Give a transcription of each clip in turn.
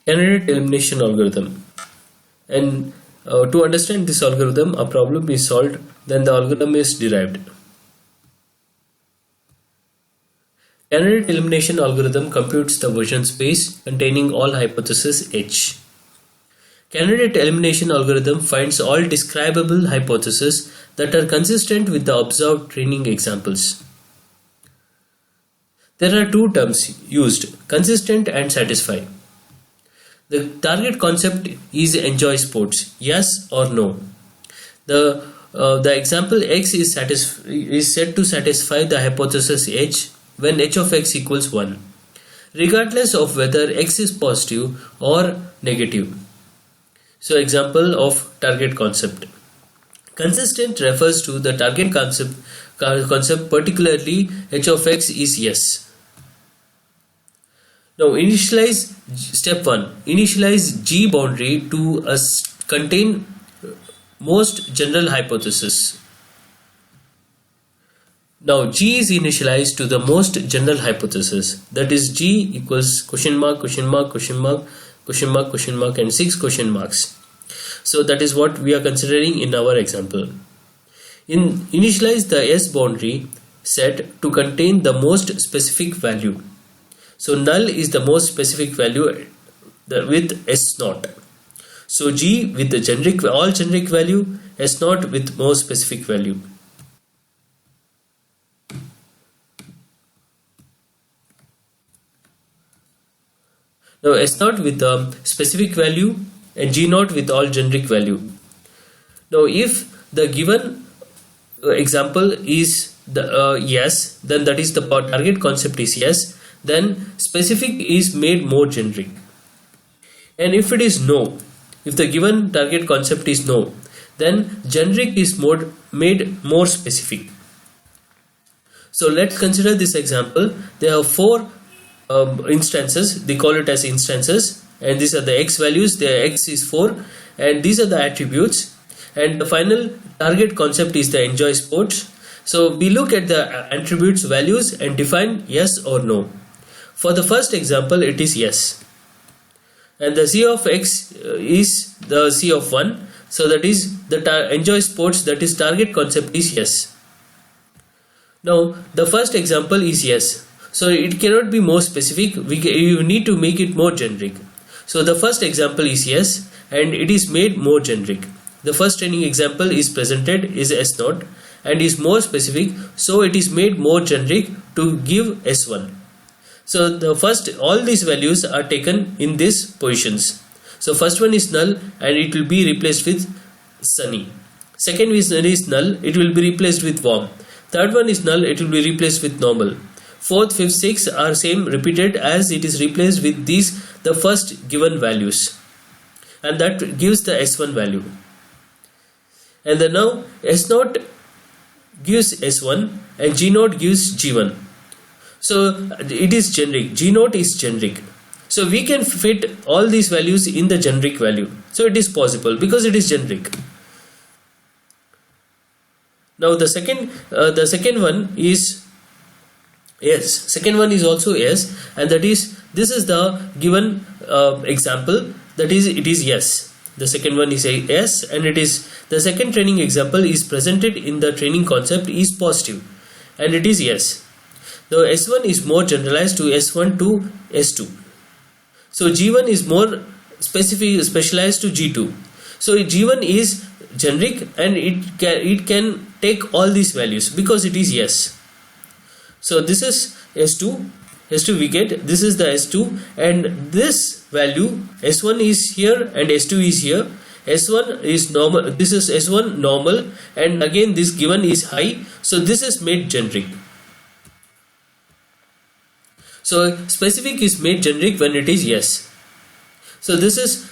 Candidate elimination algorithm. And to understand this algorithm, a problem is solved, then the algorithm is derived. Candidate elimination algorithm computes the version space containing all hypotheses H. Candidate elimination algorithm finds all describable hypotheses that are consistent with the observed training examples. There are two terms used, consistent and satisfy. The target concept is enjoy sports, yes or no. The example X is said to satisfy the hypothesis H when h of x equals 1, regardless of whether x is positive or negative. So example of target concept. Consistent refers to the target concept particularly h of x is yes. Now initialize step 1. Initialize G boundary to contain most general hypothesis. Now G is initialized to the most general hypothesis, that is G equals question mark, question mark, question mark, question mark, question mark and 6 question marks. So that is what we are considering in our example. Initialize the S boundary set to contain the most specific value. So null is the most specific value with S naught. So G with the all generic value, S naught with most specific value. Now S naught with the specific value and G naught with all generic value. Now if the given example is the yes, then that is the target concept is yes, then specific is made more generic. And if it is no, if the given target concept is no, then generic is made more specific. So let's consider this example. There are 4 instances, they call it as instances, and these are the x values, their x is 4 and these are the attributes, and the final target concept is the enjoy sports. So we look at the attributes values and define yes or no. For the first example it is yes, and the c of x is the c of 1, so that is the enjoy sports, that is target concept is yes. Now the first example is yes, so it cannot be more specific, you need to make it more generic. So the first example is yes and it is made more generic. The first training example is presented is S naught and is more specific, so it is made more generic to give S1. So the first, all these values are taken in these positions. So first one is null and it will be replaced with sunny. Second is null, it will be replaced with warm. Third one is null, it will be replaced with normal. Fourth, fifth, sixth are same repeated as it is replaced with these the first given values, and that gives the S1 value. And then now S naught gives S1 and G naught gives G1. So it is generic, G naught is generic. So we can fit all these values in the generic value. So it is possible because it is generic. Now the second one is yes, second one is also yes, and that is this is the given example, that is it is yes. The second one is a yes, and it is the second training example is presented in the training concept is positive and it is yes. The S1 is more generalized to S1 to S2. So G1 is more specialized to G2. So G1 is generic and it can take all these values because it is yes. So this is S2 we get, this is the S2, and this value S1 is here and S2 is here. S1 is normal, this is S1 normal, and again this given is high, so this is made generic. So specific is made generic when it is yes. So this is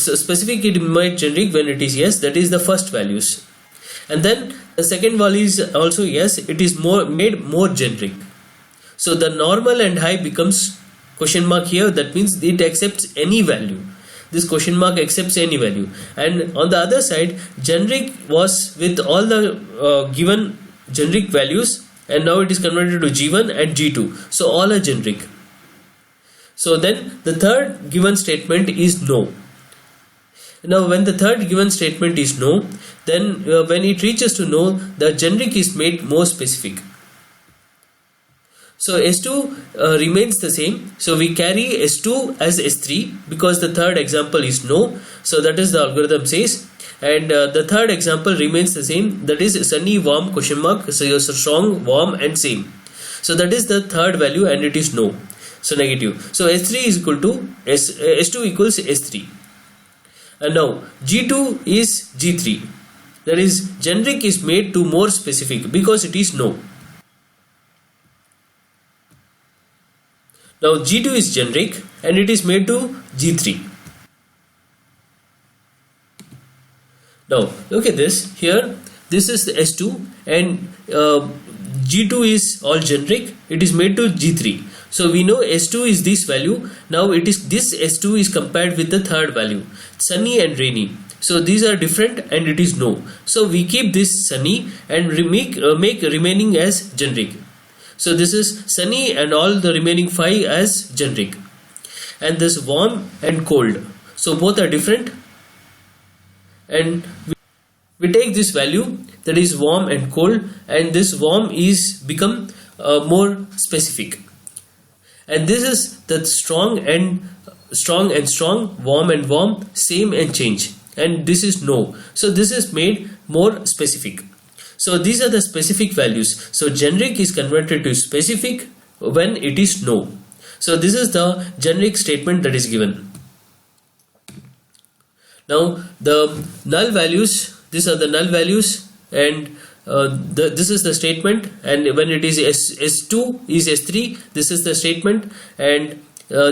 specific is made generic when it is yes, that is the first values. And then the second value is also yes, it is made more generic. So the normal and high becomes question mark here, that means it accepts any value. This question mark accepts any value. And on the other side, generic was with all the given generic values, and now it is converted to G1 and G2. So all are generic. So then the third given statement is no. Now when the third given statement is no, then when it reaches to no, the generic is made more specific. So S2 remains the same. So we carry S2 as S3 because the third example is no. So that is the algorithm says. And the third example remains the same. That is sunny, warm, question mark, so strong, warm and same. So that is the third value and it is no. So negative. So S3 is equal to S2 equals S3. And now G2 is G3. That is generic is made to more specific because it is no. Now G2 is generic and it is made to G3. Now look at this here. This is the S2 and G2 is all generic. It is made to G3. So we know S2 is this value. Now it is this S2 is compared with the third value, sunny and rainy. So these are different and it is no. So we keep this sunny and make remaining as generic. So this is sunny and all the remaining 5 as generic. And this warm and cold. So both are different. And we take this value that is warm and cold, and this warm is become more specific. And this is the strong and strong, warm and warm, same and change. And this is no. So this is made more specific. So these are the specific values. So generic is converted to specific when it is no. So this is the generic statement that is given. Now the null values, these are the null values, and this is the statement, and when it is S2 is S3, this is the statement, and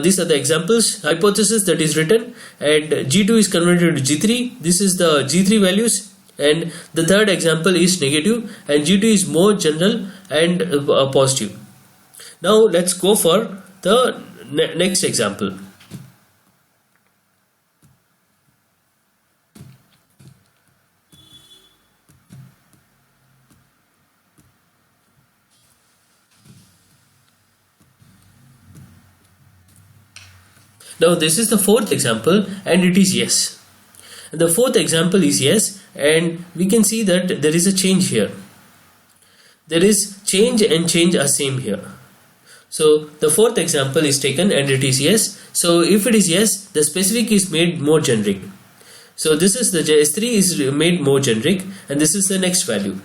these are the examples, hypothesis that is written, and G2 is converted to G3, this is the G3 values, and the third example is negative, and G2 is more general and positive. Now let's go for the next example. Now this is the fourth example and it is yes. The fourth example is yes, and we can see that there is a change here. There is change and change are same here. So the fourth example is taken and it is yes. So if it is yes, the specific is made more generic. So this is the S3 is made more generic, and this is the next value.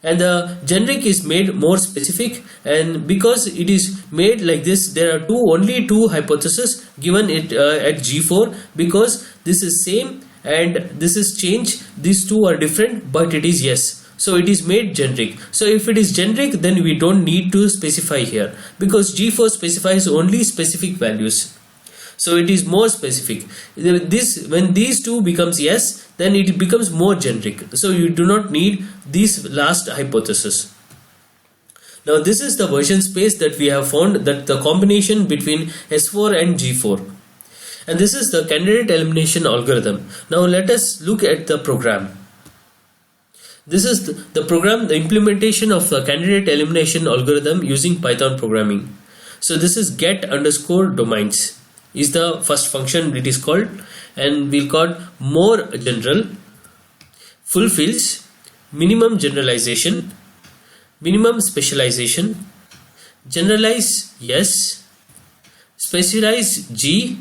And the generic is made more specific, and because it is made like this, there are only two hypotheses given it at G4, because this is same and this is change. These two are different, but it is yes. So it is made generic. So if it is generic, then we don't need to specify here, because G4 specifies only specific values. So it is more specific. When these two becomes yes, then it becomes more generic. So you do not need this last hypothesis. Now this is the version space that we have found, that the combination between S4 and G4. And this is the candidate elimination algorithm. Now let us look at the program. This is the program, the implementation of the candidate elimination algorithm using Python programming. So this is get_domains is the first function it is called, and we'll call more general, fulfills, minimum generalization, minimum specialization, generalize yes, specialize G,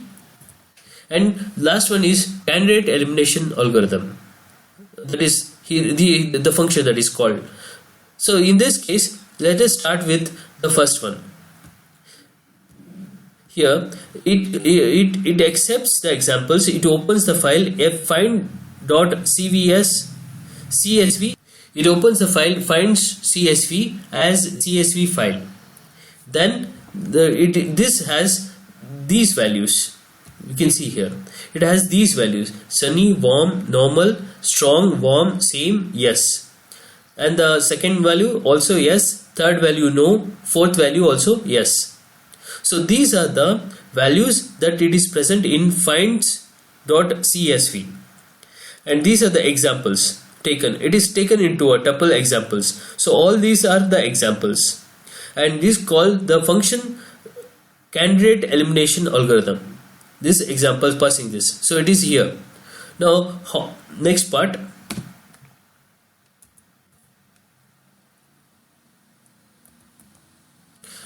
and last one is candidate elimination algorithm. That is here the function that is called. So in this case, let us start with the first one. Here it accepts the examples. It opens the file find.csv. It opens the file finds csv as csv file. Then this has these values. You can see here it has these values: sunny, warm, normal, strong, warm, same, yes. And the second value also yes, third value no, fourth value also yes. So these are the values that it is present in finds.csv, and these are the examples taken. It is taken into a tuple examples. So all these are the examples, and this called the function candidate elimination algorithm. This example passing this. So it is here. Now next part.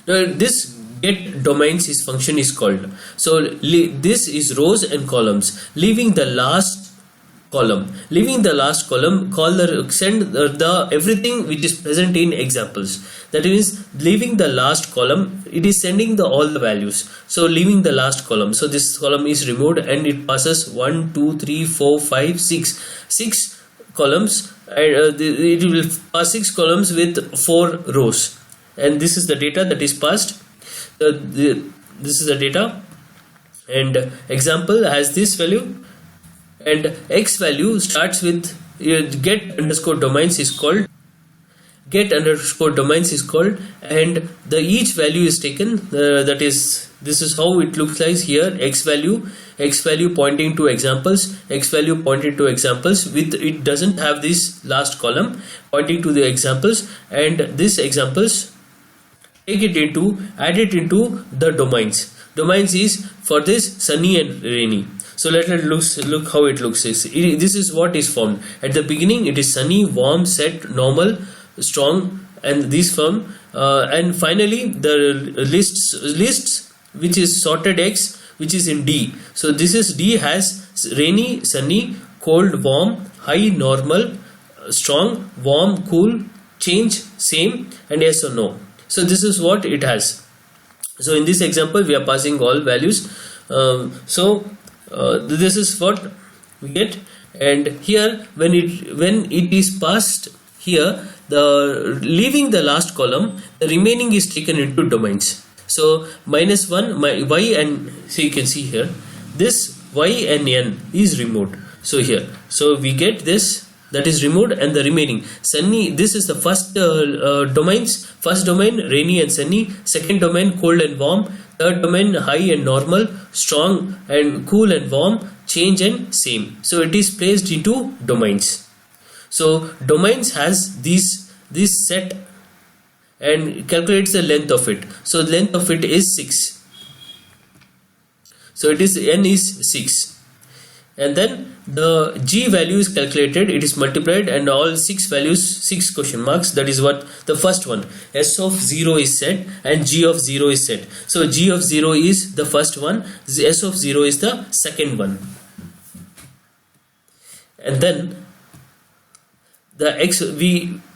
Now this get domains is function is called. So this is rows and columns. Leaving the last column. Leaving the last column, send the everything which is present in examples. That means leaving the last column, it is sending all the values. So leaving the last column. So this column is removed and it passes 1, 2, 3, 4, 5, 6. 6 columns, and it will pass 6 columns with 4 rows. And this is the data that is passed. This is the data, and example has this value, and x value starts with get underscore domains is called. Get underscore domains is called, and the each value is taken. That is, this is how it looks like here. X value pointing to examples, x value pointing to examples. With it doesn't have this last column pointing to the examples, and this examples take it into, add it into the domains. Domains is for this sunny and rainy. So let us look how it looks. This is what is formed. At the beginning it is sunny, warm, set, normal, strong, and this form. And finally the lists which is sorted X, which is in D. So this is D has rainy, sunny, cold, warm, high, normal, strong, warm, cool, change, same, and yes or no. So this is what it has. So in this example we are passing all values. This is what we get, and here when it is passed here, the leaving the last column, the remaining is taken into domains. So -1 y, and so you can see here this y and n is removed. So here, so we get this, that is removed, and the remaining sunny, this is the first domains. First domain rainy and sunny, second domain cold and warm, third domain high and normal, strong and cool and warm, change and same. So it is placed into domains. So domains has this set and calculates the length of it. So the length of it is 6. So it is n is 6. And then the G value is calculated, it is multiplied, and all 6 values, 6 question marks, that is what the first one. S of 0 is set and G of 0 is set. So G of 0 is the first one, S of 0 is the second one. And then the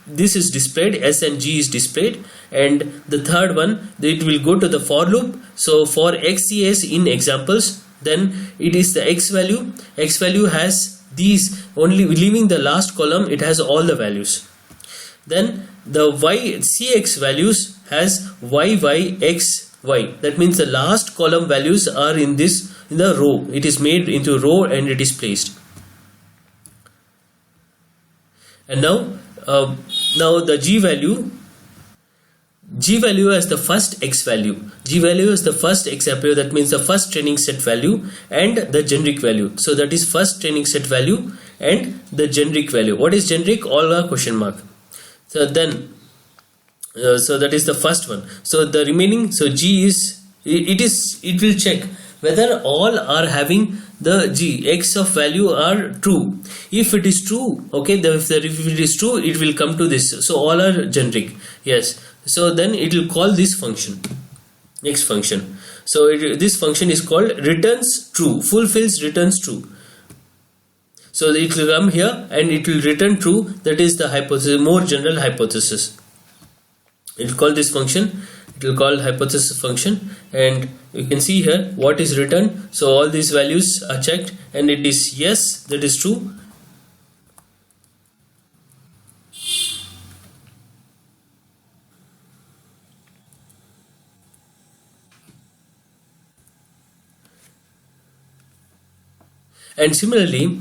this is displayed, S and G is displayed, and the third one, it will go to the for loop. So for XCS in examples, then it is the X value. X value has these, only leaving the last column, it has all the values. Then the CX values has YYXY. That means the last column values are in the row. It is made into row and it is placed. And now the G value as the first X value. G value is the first X value, that means the first training set value and the generic value. So that is first training set value and the generic value. What is generic? All are question mark. So then, so that is the first one. So the remaining, so G is, it will check whether all are having the G, X of value are true. If it is true, okay, if it is true, it will come to this. So all are generic. Yes. So then it will call this function, next function. So this function is called returns true, fulfills returns true. So it will come here and it will return true. That is the hypothesis, more general hypothesis. It will call this function, it will call hypothesis function, and you can see here what is returned. So all these values are checked and it is yes, that is true. And similarly,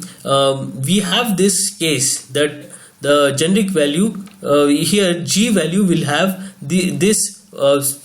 we have this case that the generic value here, G value will have this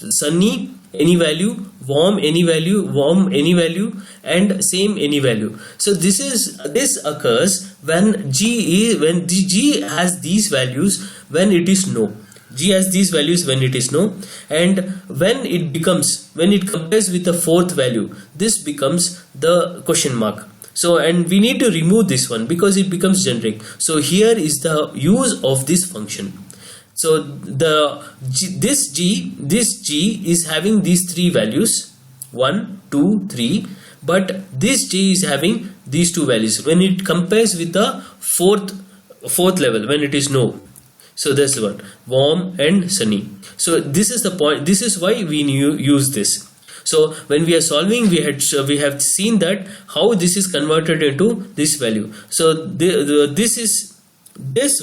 sunny any value, warm any value, and same any value. So this occurs when G has these values when it is no. G has these values when it is no, and when it compares with the fourth value, this becomes the question mark. So, and we need to remove this one because it becomes generic. So here is the use of this function. So this G is having these three values, 1, 2, 3, but this G is having these two values when it compares with the fourth level, when it is no. So that's one, warm and sunny. So this is the point. This is why we use this. So when we are solving, we have seen that how this is converted into this value. So this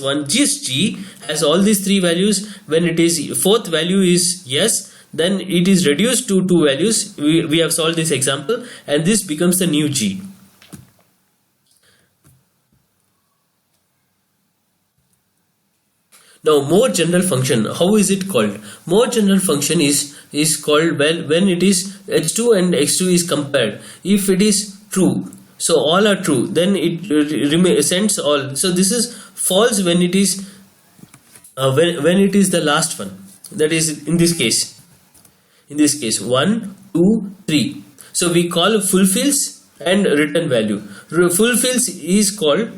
one, this G has all these three values. When it is fourth value is yes, then it is reduced to two values. We have solved this example, and this becomes the new G. Now, more general function, how is it called? More general function is called when it is h2 and x2 is compared. If it is true, so all are true, then it sends all. So this is false when it is when it is the last one. That is in this case 1, 2, 3. So we call fulfills and return value. Fulfills is called.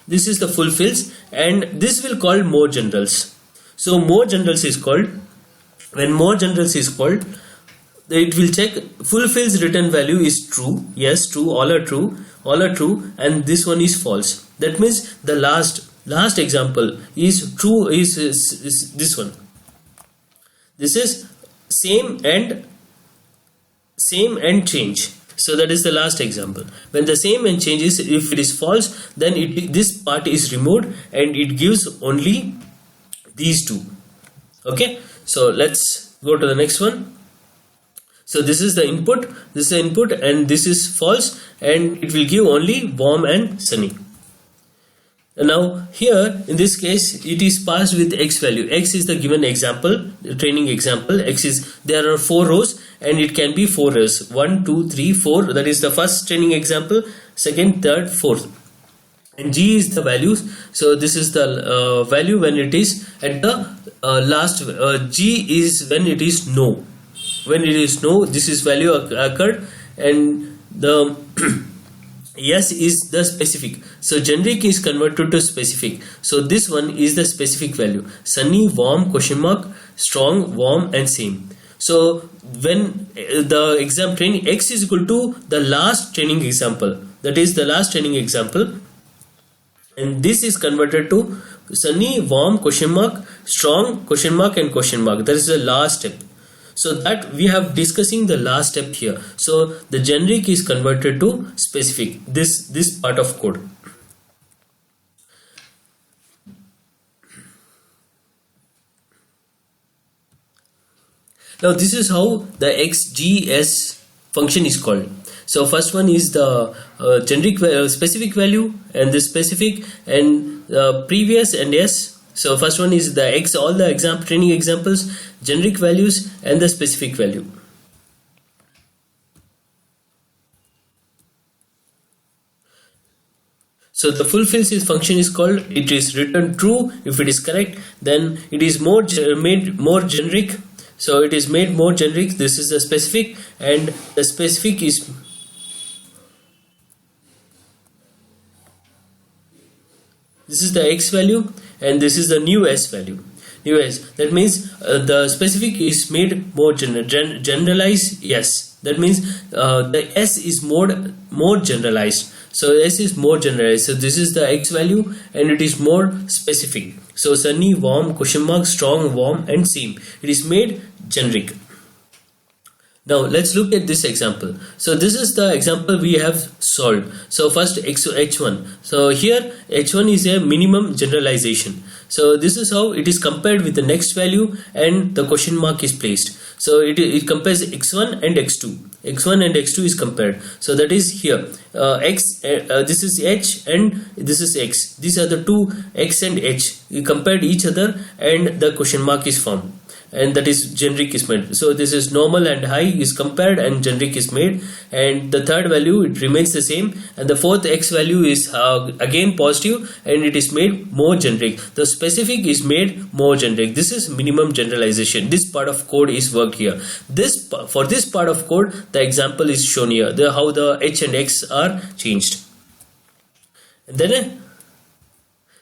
This is the fulfills, and this will call more generals. So more generals is called. When more generals is called, it will check fulfills return value is true. Yes, true. All are true, and this one is false. That means the last example is true. Is this one. This is same and change. So that is the last example. When the same and changes, if it is false, then this part is removed and it gives only these two. Okay, so let's go to the next one. So this is the input, and this is false, and it will give only warm and sunny. And now here in this case it is passed with x value. X is the given example, the training example. There are 4 rows and it can be 4 rows, 1, 2, 3, 4. That is the first training example, second, third, fourth. And G is the values. So this is the value when it is at the last. G is when it is no. When it is no, this is value occurred, and the yes is the specific. So generic is converted to specific. So this one is the specific value. Sunny, warm, question mark, strong, warm, and same. So when the exam training x is equal to the last training example, that is the last training example, and this is converted to sunny, warm, question mark, strong, question mark, and question mark. That is the last step. So that we have discussing the last step here. So the generic is converted to specific, this part of code. Now this is how the XGS function is called. So first one is the generic specific value, and the specific and previous and S. So first one is the X, all the training examples, generic values, and the specific value. So the fulfills function is called, it is returned true. If it is correct, then it is made more generic. So it is made more generic. This is the specific, and the specific is this is the X value, and this is the new S value. New S, that means the specific is made more generalized. Yes, that means the S is more generalized. So S is more generalized. So this is the X value, and it is more specific. So sunny, warm, question mark, strong, warm, and same. It is made generic. Now let's look at this example. So this is the example we have solved. So first H1. So here H1 is a minimum generalization. So this is how it is compared with the next value, and the question mark is placed. So it compares x1 and x2. x1 and x2 is compared. So that is here this is h and this is x. These are the two x and h. We compared each other, and the question mark is formed. and that is generic is made. So this is normal and high is compared and generic is made, and the third value it remains the same, and the fourth x value is again positive and it is made more generic. The specific is made more generic. This is minimum generalization. This part of code is worked here. For this part of code, the example is shown here, how the h and x are changed. And then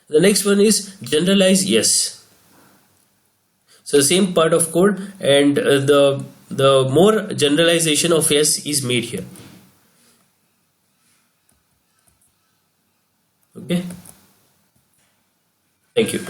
the next one is generalize yes. So same part of code, and the more generalization of yes is made here. Okay. Thank you.